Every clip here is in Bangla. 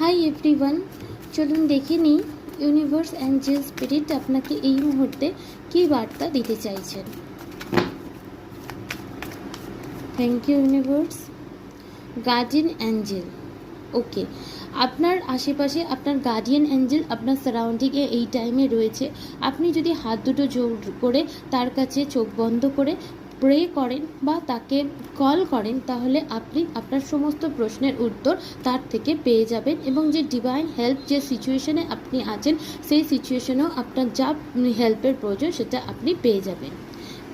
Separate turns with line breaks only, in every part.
হাই এভরিওয়ান, চলুন দেখে নিই ইউনিভার্স অ্যাঞ্জেল স্পিরিট আপনাকে এই মুহূর্তে কী বার্তা দিতে চাইছেন। Thank you universe. Guardian angel, okay, আপনার আশেপাশে আপনার গার্ডিয়ান অ্যাঞ্জেল আপনার সারাউন্ডিংয়ে এই টাইমে রয়েছে। আপনি যদি হাত দুটো জোর করে তার কাছে চোখ বন্ধ করে প্রে করেন বা তাকে কল করেন, তাহলে আপনি আপনার সমস্ত প্রশ্নের উত্তর তার থেকে পেয়ে যাবেন এবং যে ডিভাইন হেল্প যে সিচুয়েশনে আপনি আছেন সেই সিচুয়েশনেও আপনার যা হেল্পের প্রয়োজন সেটা আপনি পেয়ে যাবেন।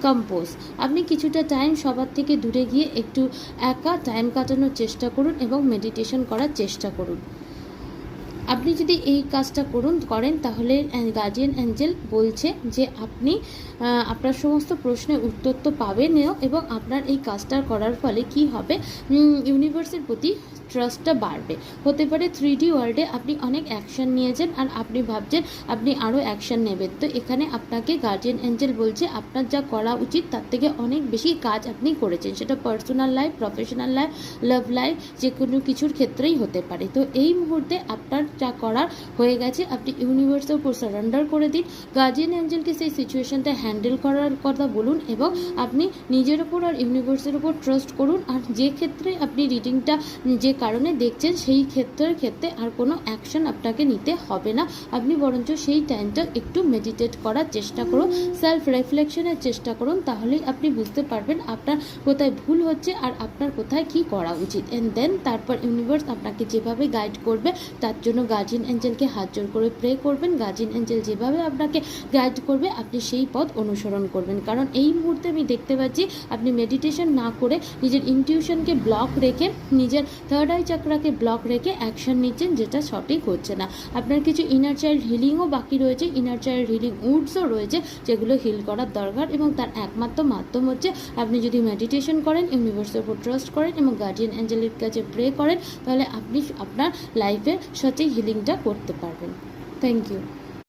কম্পোজ, আপনি কিছুটা টাইম সবার থেকে দূরে গিয়ে একটু একা টাইম কাটানোর চেষ্টা করুন এবং মেডিটেশন করার চেষ্টা করুন। আপনি যদি এই কাজটা করেন তাহলে গার্ডিয়ান অ্যাঞ্জেল বলছে যে আপনি আপনার সমস্ত প্রশ্নের উত্তর তো পাবেনও এবং আপনার এই কাজটা করার ফলে কি হবে, ইউনিভার্সের প্রতি ট্রাস্টটা বাড়বে। হতে পারে 3D ওয়ার্ল্ডে আপনি অনেক অ্যাকশন নিয়েছেন আর আপনি ভাবছেন আপনি আরও অ্যাকশন নেবেন, তো এখানে আপনাকে গার্ডিয়ান অ্যাঞ্জেল বলছে আপনার যা করা উচিত তার থেকে অনেক বেশি কাজ আপনি করেছেন, সেটা personal life, professional life, love life, যে কোনো কিছুর ক্ষেত্রেই হতে পারে। তো এই মুহূর্তে আপনার যা করার হয়ে গেছে, আপনি ইউনিভার্সের উপর সারেন্ডার করে দিন। গার্ডিয়ান অ্যাঞ্জেলকে সেই সিচুয়েশনটা হ্যান্ডেল করার কথা বলুন এবং আপনি নিজের ওপর আর ইউনিভার্সের উপর ট্রাস্ট করুন। আর যে ক্ষেত্রে আপনি রিডিংটা যে কারণে দেখছেন সেই ক্ষেত্রে আর কোনো অ্যাকশন আপনাকে নিতে হবে না, আপনি বরঞ্চ সেই টাইমটা একটু মেডিটেট করার চেষ্টা করুন, সেলফ রিফ্লেকশনের চেষ্টা করুন, তাহলেই আপনি বুঝতে পারবেন আপনার কোথায় ভুল হচ্ছে আর আপনার কোথায় কি করা উচিত। অ্যান্ড দেন তারপর ইউনিভার্স আপনাকে যেভাবে গাইড করবে তার জন্য গার্ডিয়ান অ্যাঞ্জেলকে হাত জোর করে প্রে করবেন। গার্ডিয়ান অ্যাঞ্জেল যেভাবে আপনাকে গাইড করবে আপনি সেই পথ অনুসরণ করবেন, কারণ এই মুহূর্তে আমি দেখতে পাচ্ছি আপনি মেডিটেশন না করে নিজের ইনটিউশনকে ব্লক রেখে, নিজের থার্ড আই চাকরাকে ব্লক রেখে অ্যাকশন নিচ্ছেন, যেটা সঠিক হচ্ছে না। আপনার কিছু ইনার চাইল্ড হিলিংও বাকি রয়েছে, ইনার চাইল্ড হিলিং উডসও রয়েছে যেগুলো হিল করার দরকার এবং তার একমাত্র মাধ্যম হচ্ছে আপনি যদি মেডিটেশন করেন, ইউনিভার্সের উপর ট্রাস্ট করেন এবং গার্ডিয়ান অ্যাঞ্জেলের কাছে প্রে করেন, তাহলে আপনি আপনার লাইফের সঠিক হিলিংটা করতে পারবেন। Thank you.